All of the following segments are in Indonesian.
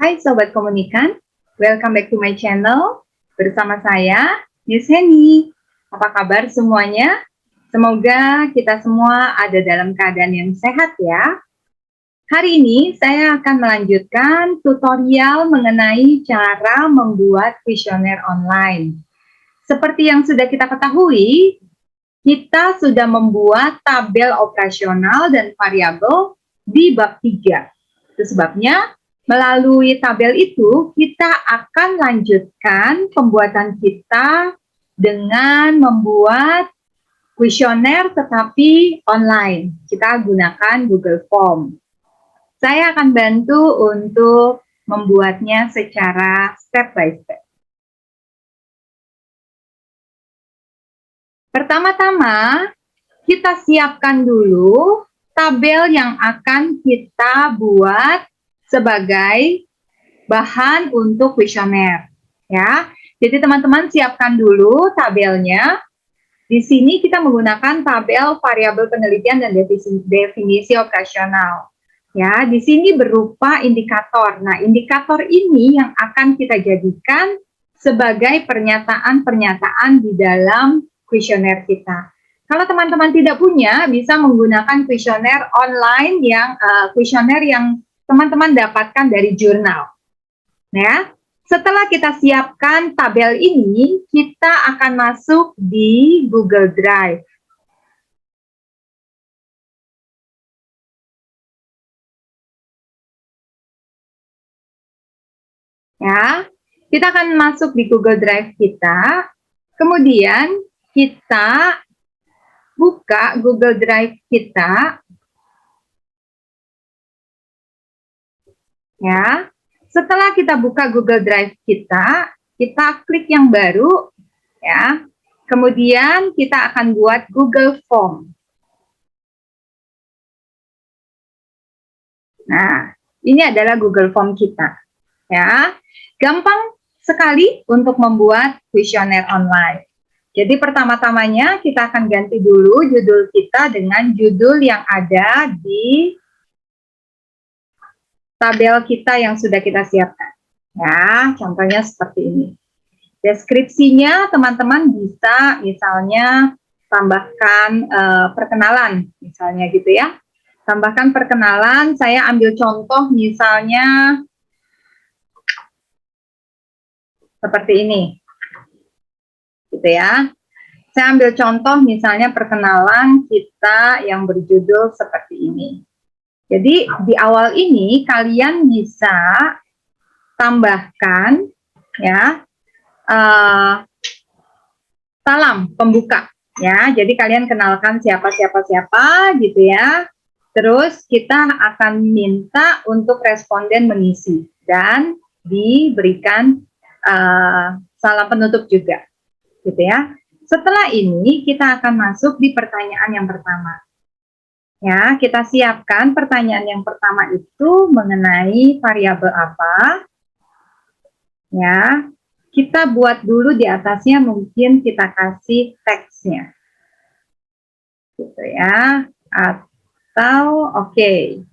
Hai Sobat Komunikan, welcome back to my channel. Bersama saya, Miss Henny. Apa kabar semuanya? Semoga kita semua ada dalam keadaan yang sehat ya. Hari ini saya akan melanjutkan tutorial mengenai cara membuat kuesioner online. Seperti yang sudah kita ketahui, kita sudah membuat tabel operasional dan variabel di bab 3. Itu sebabnya melalui tabel itu kita akan lanjutkan pembuatan kita dengan membuat kuesioner tetapi online. Kita gunakan Google Form. Saya akan bantu untuk membuatnya secara step by step. Pertama-tama, kita siapkan dulu tabel yang akan kita buat sebagai bahan untuk kuesioner. Ya, jadi teman-teman siapkan dulu tabelnya. Di sini kita menggunakan tabel variabel penelitian dan definisi operasional. Ya, di sini berupa indikator. Nah, indikator ini yang akan kita jadikan sebagai pernyataan-pernyataan di dalam kuesioner kita. Kalau teman-teman tidak punya, bisa menggunakan kuesioner online kuesioner yang teman-teman dapatkan dari jurnal. Ya, setelah kita siapkan tabel ini, kita akan masuk di Google Drive. Ya, kita akan masuk di Google Drive kita. Kemudian kita buka Google Drive kita. Ya, setelah kita buka Google Drive kita klik yang baru, ya. Kemudian kita akan buat Google Form. Nah, ini adalah Google Form kita, ya. Gampang sekali untuk membuat kuesioner online. Jadi pertama-tamanya kita akan ganti dulu judul kita dengan judul yang ada di tabel kita yang sudah kita siapkan. Ya, contohnya seperti ini. Deskripsinya teman-teman bisa misalnya tambahkan perkenalan, misalnya gitu ya. Tambahkan perkenalan, saya ambil contoh misalnya seperti ini. Gitu ya. Saya ambil contoh misalnya perkenalan kita yang berjudul seperti ini. Jadi di awal ini kalian bisa tambahkan ya salam pembuka ya. Jadi kalian kenalkan siapa gitu ya. Terus kita akan minta untuk responden mengisi dan diberikan salam penutup juga. Gitu ya. Setelah ini kita akan masuk di pertanyaan yang pertama. Ya, kita siapkan pertanyaan yang pertama itu mengenai variabel apa. Ya, kita buat dulu di atasnya, mungkin kita kasih teksnya. Gitu ya. Atau oke.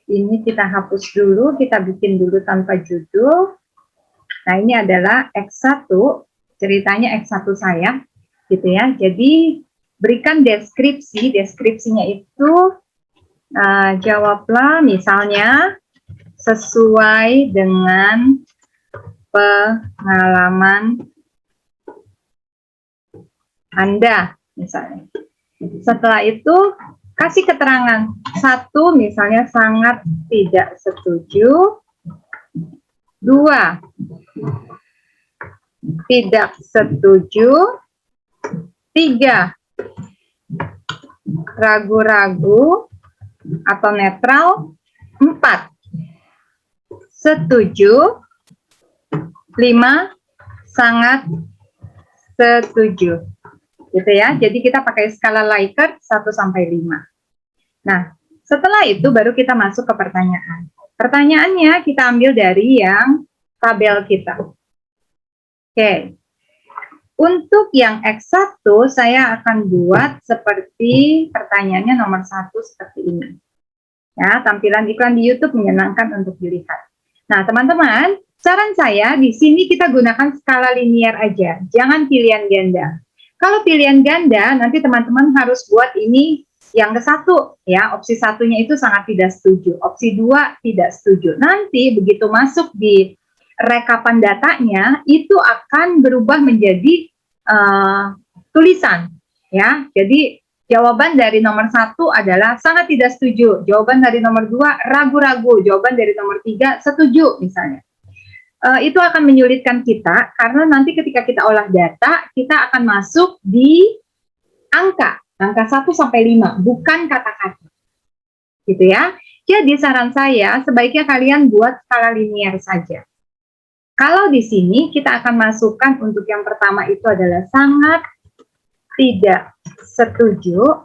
Ini kita hapus dulu, kita bikin dulu tanpa judul. Nah, ini adalah X1, ceritanya X1 saya, gitu ya. Jadi, berikan deskripsinya itu jawablah misalnya sesuai dengan pengalaman Anda, misalnya. Setelah itu, kasih keterangan. 1, misalnya sangat tidak setuju. 2, tidak setuju. 3, ragu-ragu atau netral. 4, setuju. 5, sangat setuju. Gitu ya. Jadi kita pakai skala Likert 1 sampai 5. Nah, setelah itu baru kita masuk ke pertanyaan. Pertanyaannya kita ambil dari yang tabel kita. Oke. Untuk yang X1 saya akan buat seperti pertanyaannya nomor 1 seperti ini. Ya, tampilan iklan di YouTube menyenangkan untuk dilihat. Nah, teman-teman, saran saya di sini kita gunakan skala linear aja, jangan pilihan ganda. Kalau pilihan ganda, nanti teman-teman harus buat ini yang ke satu, ya. Opsi satunya itu sangat tidak setuju, opsi dua tidak setuju. Nanti begitu masuk di rekapan datanya, itu akan berubah menjadi tulisan, ya. Jadi jawaban dari nomor 1 adalah sangat tidak setuju. Jawaban dari nomor 2 ragu-ragu. Jawaban dari nomor 3 setuju misalnya. Itu akan menyulitkan kita karena nanti ketika kita olah data, kita akan masuk di angka 1 sampai 5, bukan kata-kata. Gitu ya. Jadi saran saya sebaiknya kalian buat skala linear saja. Kalau di sini kita akan masukkan untuk yang pertama itu adalah sangat tidak setuju,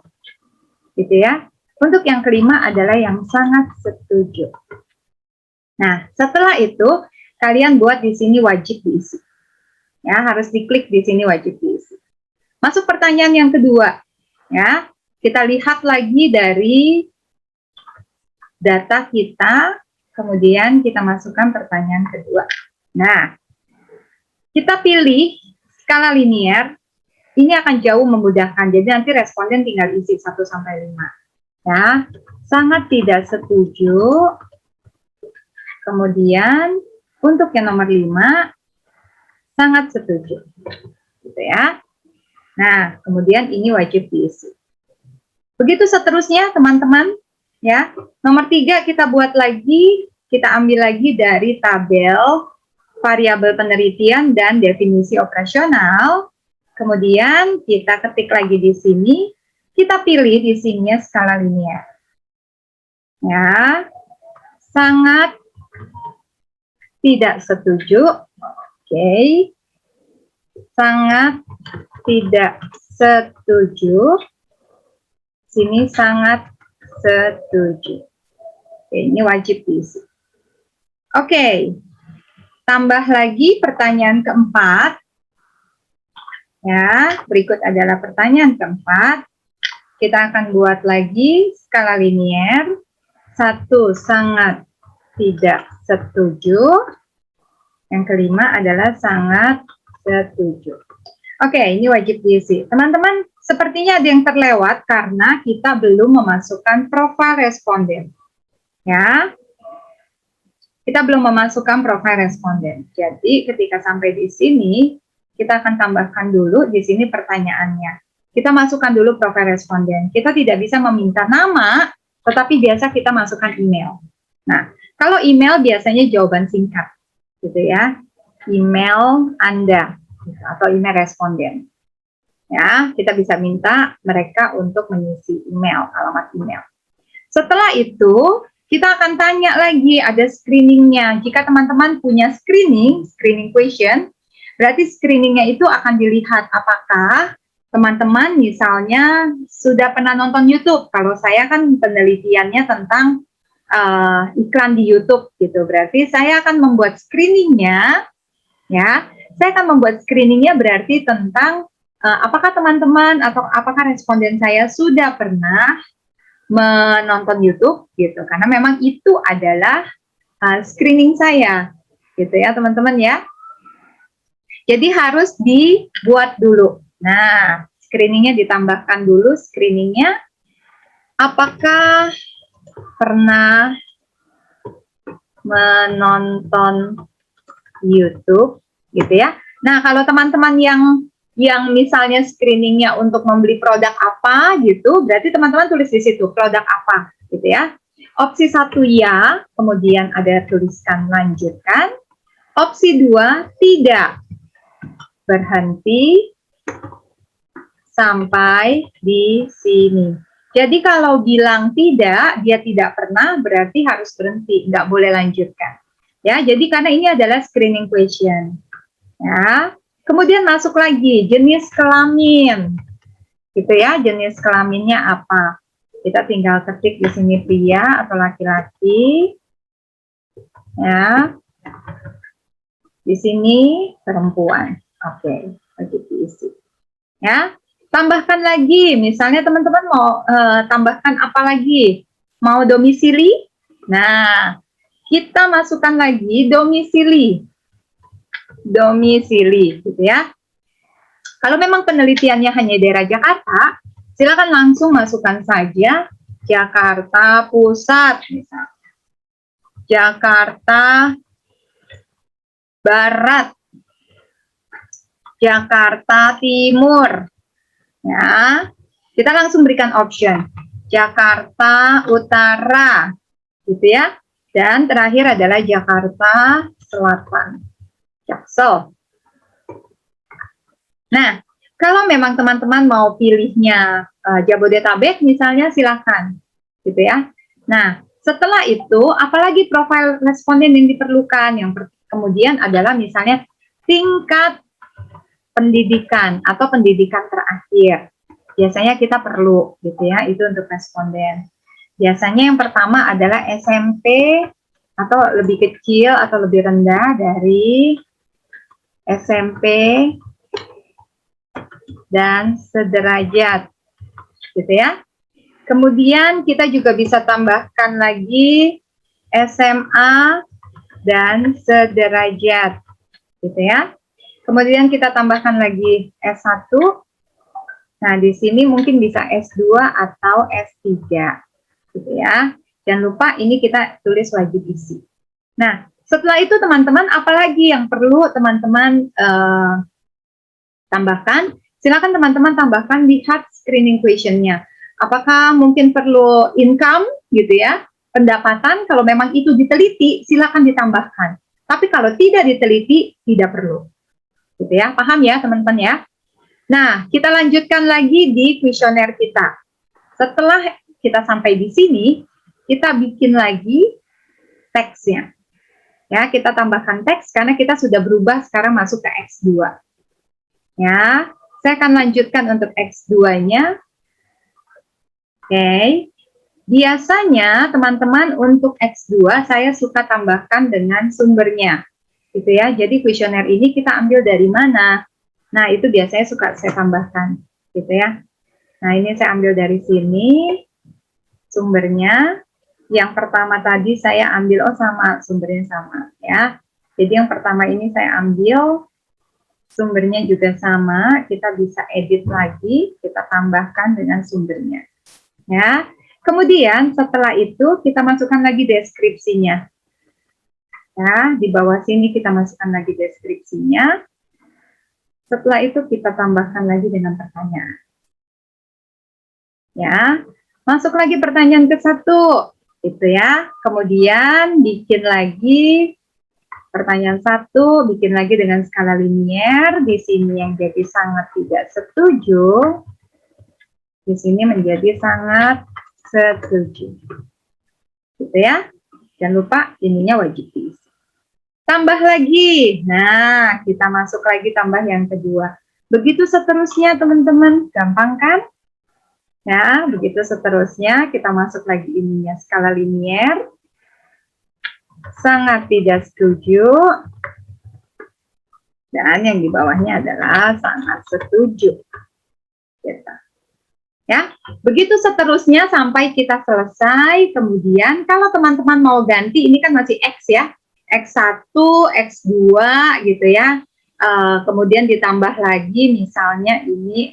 gitu ya. Untuk yang kelima adalah yang sangat setuju. Nah, setelah itu kalian buat di sini wajib diisi. Ya, harus diklik di sini wajib diisi. Masuk pertanyaan yang kedua. Ya, kita lihat lagi dari data kita, kemudian kita masukkan pertanyaan kedua. Nah, kita pilih skala linear. Ini akan jauh memudahkan, jadi nanti responden tinggal isi 1 sampai 5. Ya, sangat tidak setuju. Kemudian untuk yang nomor 5 sangat setuju. Gitu ya. Nah, kemudian ini wajib diisi. Begitu seterusnya, teman-teman, ya. Nomor 3 kita buat lagi, kita ambil lagi dari tabel variabel penelitian dan definisi operasional. Kemudian kita ketik lagi di sini, kita pilih di sini skala linear. Ya, sangat tidak setuju. Oke. Sangat tidak setuju. Sini sangat setuju. Oke, ini wajib diisi. Oke. Tambah lagi pertanyaan keempat. Ya, berikut adalah pertanyaan keempat. Kita akan buat lagi skala linear. 1 sangat tidak setuju. Yang kelima adalah sangat setuju. Oke, ini wajib diisi. Teman-teman, sepertinya ada yang terlewat karena kita belum memasukkan profil responden. Ya, kita belum memasukkan profil responden. Jadi, ketika sampai di sini, kita akan tambahkan dulu di sini pertanyaannya. Kita masukkan dulu profil responden. Kita tidak bisa meminta nama, tetapi biasa kita masukkan email. Nah, kalau email biasanya jawaban singkat, gitu ya. Email Anda, gitu, atau email responden. Ya, kita bisa minta mereka untuk mengisi email, alamat email. Setelah itu, kita akan tanya lagi, ada screeningnya. Jika teman-teman punya screening question, berarti screeningnya itu akan dilihat apakah teman-teman misalnya sudah pernah nonton YouTube. Kalau saya kan penelitiannya tentang iklan di YouTube gitu. Berarti saya akan membuat screeningnya, ya. Saya akan membuat screeningnya berarti tentang apakah teman-teman atau apakah responden saya sudah pernah menonton YouTube gitu. Karena memang itu adalah screening saya, gitu ya teman-teman ya. Jadi harus dibuat dulu. Nah, screeningnya ditambahkan dulu, screeningnya apakah pernah menonton YouTube, gitu ya. Nah, kalau teman-teman yang misalnya screeningnya untuk membeli produk apa gitu, berarti teman-teman tulis di situ produk apa, gitu ya. Opsi 1 ya, kemudian ada tuliskan lanjutkan. Opsi 2 tidak. Berhenti sampai di sini. Jadi kalau bilang tidak, dia tidak pernah, berarti harus berhenti, nggak boleh lanjutkan. Ya, jadi karena ini adalah screening question. Ya, kemudian masuk lagi jenis kelamin, gitu ya. Jenis kelaminnya apa? Kita tinggal ketik di sini pria atau laki-laki. Ya, di sini perempuan. Oke, wajib diisi. Ya, tambahkan lagi. Misalnya teman-teman mau tambahkan apa lagi? Mau domisili? Nah, kita masukkan lagi domisili. Domisili, gitu ya. Kalau memang penelitiannya hanya daerah Jakarta, silakan langsung masukkan saja Jakarta Pusat, misalnya. Jakarta Barat, Jakarta Timur. Ya, kita langsung berikan option. Jakarta Utara, gitu ya. Dan terakhir adalah Jakarta Selatan. Jaksel. Nah, kalau memang teman-teman mau pilihnya Jabodetabek misalnya, silakan, gitu ya. Nah, setelah itu, apalagi profil responden yang diperlukan? Yang kemudian adalah misalnya tingkat pendidikan atau pendidikan terakhir. Biasanya kita perlu, gitu ya, itu untuk responden. Biasanya yang pertama adalah SMP atau lebih kecil atau lebih rendah dari SMP dan sederajat, gitu ya. Kemudian kita juga bisa tambahkan lagi SMA dan sederajat, gitu ya. Kemudian kita tambahkan lagi S1. Nah, di sini mungkin bisa S2 atau S3, gitu ya. Jangan lupa ini kita tulis wajib isi. Nah, setelah itu teman-teman, apalagi yang perlu teman-teman tambahkan? Silakan teman-teman tambahkan, lihat screening question-nya. Apakah mungkin perlu income, gitu ya, pendapatan? Kalau memang itu diteliti, silakan ditambahkan. Tapi kalau tidak diteliti, tidak perlu. Gitu ya, paham ya teman-teman ya? Nah, kita lanjutkan lagi di kuesioner kita. Setelah kita sampai di sini, kita bikin lagi teksnya. Ya, kita tambahkan teks karena kita sudah berubah sekarang masuk ke X2. Ya, saya akan lanjutkan untuk X2-nya. Oke. Biasanya teman-teman untuk X2 saya suka tambahkan dengan sumbernya. Gitu ya. Jadi kuesioner ini kita ambil dari mana? Nah, itu biasanya suka saya tambahkan, gitu ya. Nah, ini saya ambil dari sini, sumbernya. Yang pertama tadi saya ambil, oh sama, sumbernya sama, ya. Jadi yang pertama ini saya ambil, sumbernya juga sama, kita bisa edit lagi, kita tambahkan dengan sumbernya. Ya. Kemudian setelah itu kita masukkan lagi deskripsinya. Ya, di bawah sini kita masukkan lagi deskripsinya. Setelah itu kita tambahkan lagi dengan pertanyaan. Ya, masuk lagi pertanyaan ke-1, itu ya. Kemudian bikin lagi pertanyaan 1, bikin lagi dengan skala linier. Di sini yang jadi sangat tidak setuju, di sini menjadi sangat setuju. Gitu ya. Jangan lupa ininya wajib diisi. Tambah lagi. Nah, kita masuk lagi tambah yang kedua. Begitu seterusnya, teman-teman. Gampang kan? Ya, begitu seterusnya. Kita masuk lagi ininya, skala linier. Sangat tidak setuju. Dan yang di bawahnya adalah sangat setuju. Gitu. Ya, begitu seterusnya sampai kita selesai. Kemudian, kalau teman-teman mau ganti, ini kan masih X ya. X1, X2 gitu ya. Kemudian ditambah lagi misalnya ini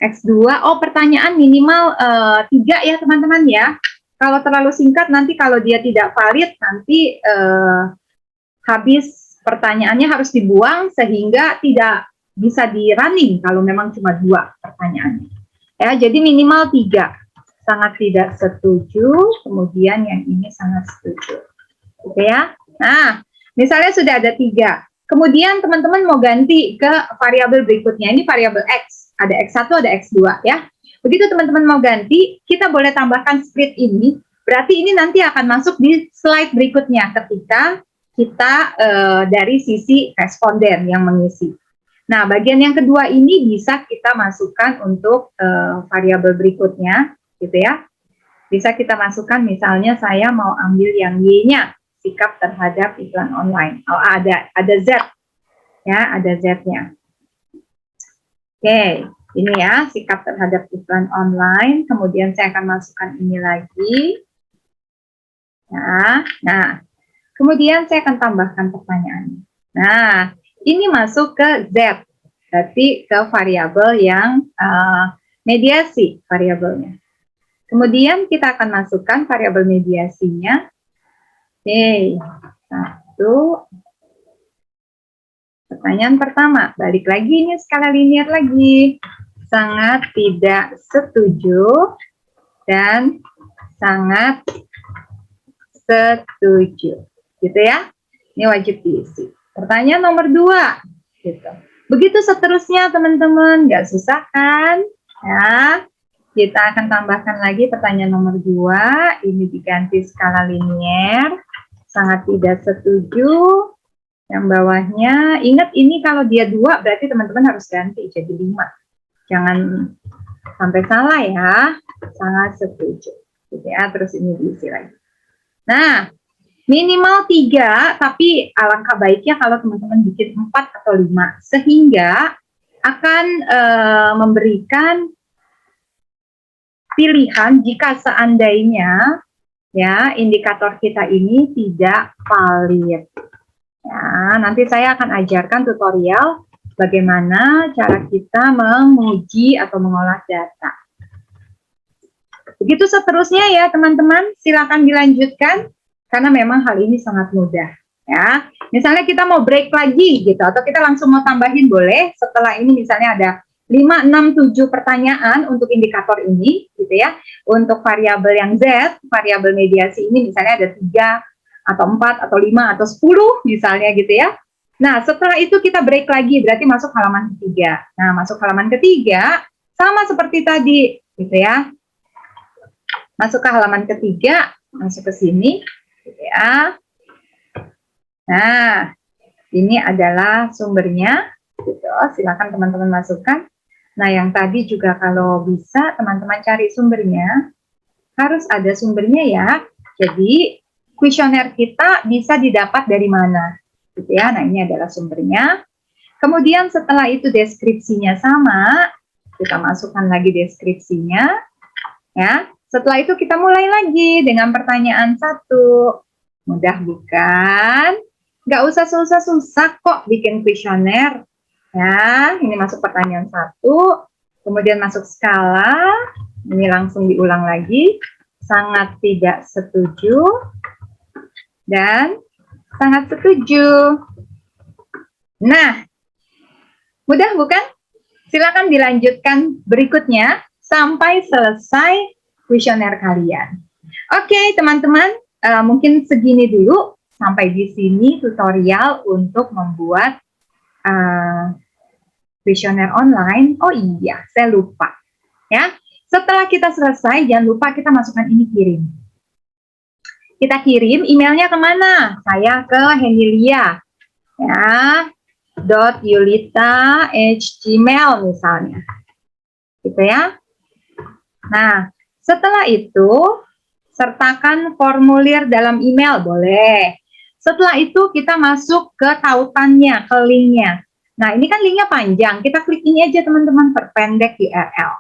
X2. Oh, pertanyaan minimal 3 ya teman-teman ya. Kalau terlalu singkat nanti kalau dia tidak valid nanti habis pertanyaannya harus dibuang sehingga tidak bisa di running kalau memang cuma 2 pertanyaannya. Ya, jadi minimal 3. Sangat tidak setuju, kemudian yang ini sangat setuju. Oke ya. Nah, misalnya sudah ada 3. Kemudian teman-teman mau ganti ke variabel berikutnya. Ini variabel X. Ada X1, ada X2 ya. Begitu teman-teman mau ganti, kita boleh tambahkan split ini. Berarti ini nanti akan masuk di slide berikutnya ketika kita dari sisi responden yang mengisi. Nah, bagian yang kedua ini bisa kita masukkan untuk variabel berikutnya, gitu ya. Bisa kita masukkan misalnya saya mau ambil yang Y-nya. Sikap terhadap iklan online. Oh, ada Z. Ya, ada Z-nya. Oke, ini ya, sikap terhadap iklan online. Kemudian saya akan masukkan ini lagi. Nah, kemudian saya akan tambahkan pertanyaan. Nah, ini masuk ke Z, berarti ke variabel yang mediasi variabelnya. Kemudian kita akan masukkan variabel mediasinya. Oke, satu. Pertanyaan pertama, balik lagi ini skala linear lagi. Sangat tidak setuju dan sangat setuju. Gitu ya. Ini wajib diisi. Pertanyaan nomor 2. Gitu. Begitu seterusnya teman-teman, nggak susah kan? Ya. Kita akan tambahkan lagi pertanyaan nomor 2. Ini diganti skala linear. Sangat tidak setuju. Yang bawahnya, ingat ini kalau dia 2 berarti teman-teman harus ganti jadi 5. Jangan sampai salah ya. Sangat setuju. Gitu ya, terus ini diisi lagi. Nah, minimal 3, tapi alangkah baiknya kalau teman-teman bikin 4 atau 5. Sehingga akan memberikan pilihan jika seandainya ya indikator kita ini tidak valid. Ya, nanti saya akan ajarkan tutorial bagaimana cara kita menguji atau mengolah data. Begitu seterusnya ya teman-teman, silakan dilanjutkan karena memang hal ini sangat mudah. Ya, misalnya kita mau break lagi gitu, atau kita langsung mau tambahin boleh. Setelah ini misalnya ada 5, 6, 7 pertanyaan untuk indikator ini, gitu ya. Untuk variabel yang Z, variabel mediasi ini misalnya ada 3 atau 4 atau 5 atau 10 misalnya gitu ya. Nah, setelah itu kita break lagi, berarti masuk halaman ketiga. Nah, masuk halaman ketiga sama seperti tadi, gitu ya. Masuk ke halaman ketiga, masuk ke sini, gitu ya. Nah, ini adalah sumbernya, gitu. Silakan teman-teman masukkan. Nah, yang tadi juga kalau bisa teman-teman cari sumbernya, harus ada sumbernya ya. Jadi, kuesioner kita bisa didapat dari mana, gitu ya. Nah, ini adalah sumbernya. Kemudian setelah itu deskripsinya sama, kita masukkan lagi deskripsinya, ya. Setelah itu kita mulai lagi dengan pertanyaan 1. Mudah bukan? Nggak usah susah-susah kok bikin kuesioner. Ya, ini masuk pertanyaan 1, kemudian masuk skala, ini langsung diulang lagi. Sangat tidak setuju dan sangat setuju. Nah, mudah bukan? Silakan dilanjutkan berikutnya sampai selesai kuesioner kalian. Oke, teman-teman, mungkin segini dulu. Sampai di sini tutorial untuk membuat kuesioner online. Oh iya, saya lupa. Ya, setelah kita selesai, jangan lupa kita masukkan ini kirim. Kita kirim emailnya kemana? Saya ke Henilia, ya, .yulita@gmail misalnya, gitu ya. Nah, setelah itu sertakan formulir dalam email, boleh. Setelah itu kita masuk ke tautannya, ke linknya. Nah, ini kan linknya panjang, kita klik ini aja teman-teman, perpendek URL.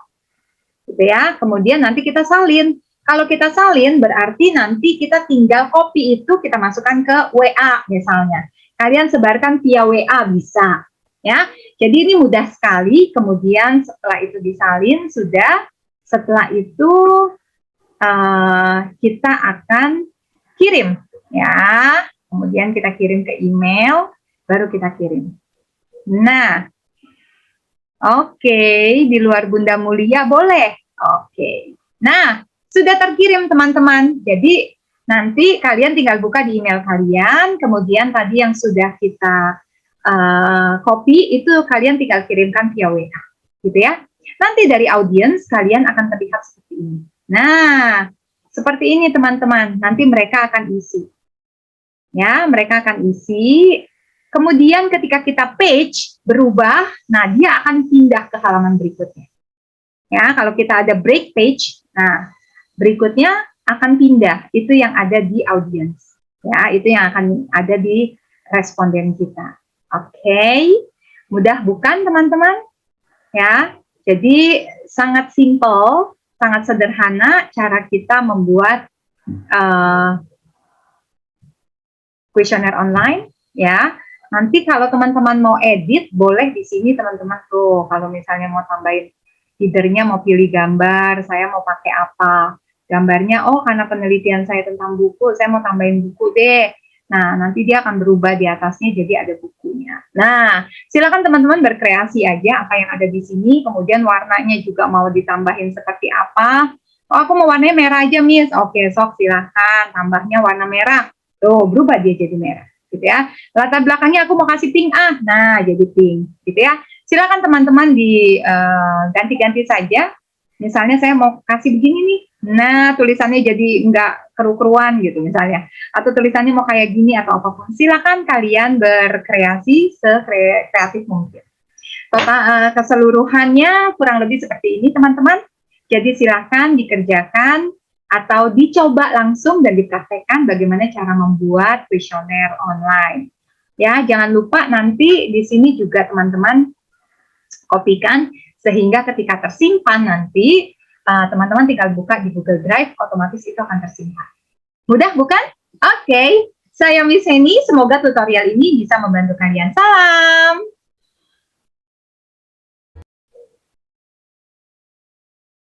Gitu ya, kemudian nanti kita salin. Kalau kita salin berarti nanti kita tinggal copy itu kita masukkan ke WA misalnya. Kalian sebarkan via WA bisa. Ya, jadi ini mudah sekali. Kemudian setelah itu disalin sudah. Setelah itu kita akan kirim, ya. Kemudian kita kirim ke email, baru kita kirim. Nah, oke, di luar Bunda Mulia boleh. Oke. Nah, sudah terkirim teman-teman. Jadi nanti kalian tinggal buka di email kalian, kemudian tadi yang sudah kita copy itu kalian tinggal kirimkan via WA, gitu ya. Nanti dari audiens kalian akan terlihat seperti ini. Nah, seperti ini teman-teman. Nanti mereka akan isi. Ya, mereka akan isi. Kemudian ketika kita page berubah, nah dia akan pindah ke halaman berikutnya. Ya, kalau kita ada break page, nah berikutnya akan pindah. Itu yang ada di audience. Ya, itu yang akan ada di responden kita. Oke, mudah bukan teman-teman? Ya, jadi sangat simple, sangat sederhana cara kita membuat kuesioner online, ya. Nanti kalau teman-teman mau edit, boleh di sini teman-teman tuh. Kalau misalnya mau tambahin, leadernya mau pilih gambar, saya mau pakai apa. Gambarnya, oh karena penelitian saya tentang buku, saya mau tambahin buku deh. Nah, nanti dia akan berubah di atasnya jadi ada bukunya. Nah, silakan teman-teman berkreasi aja apa yang ada di sini, kemudian warnanya juga mau ditambahin seperti apa. Oh, aku mau warnanya merah aja, Miss. Oke, sok silakan tambahnya warna merah. Tuh, berubah dia jadi merah, gitu ya. Latar belakangnya aku mau kasih pink, nah jadi pink, gitu ya. Silakan teman-teman diganti-ganti saja. Misalnya saya mau kasih begini nih, nah tulisannya jadi nggak keru-keruan gitu misalnya, atau tulisannya mau kayak gini atau apapun, silakan kalian berkreasi sekreatif mungkin. Total keseluruhannya kurang lebih seperti ini teman-teman. Jadi silakan dikerjakan atau dicoba langsung dan dipraktekkan bagaimana cara membuat kuesioner online. Ya, jangan lupa nanti di sini juga teman-teman kopikan sehingga ketika tersimpan nanti teman-teman tinggal buka di Google Drive, otomatis itu akan tersimpan. Mudah bukan? Oke, saya Miss Heni, semoga tutorial ini bisa membantu kalian. Salam!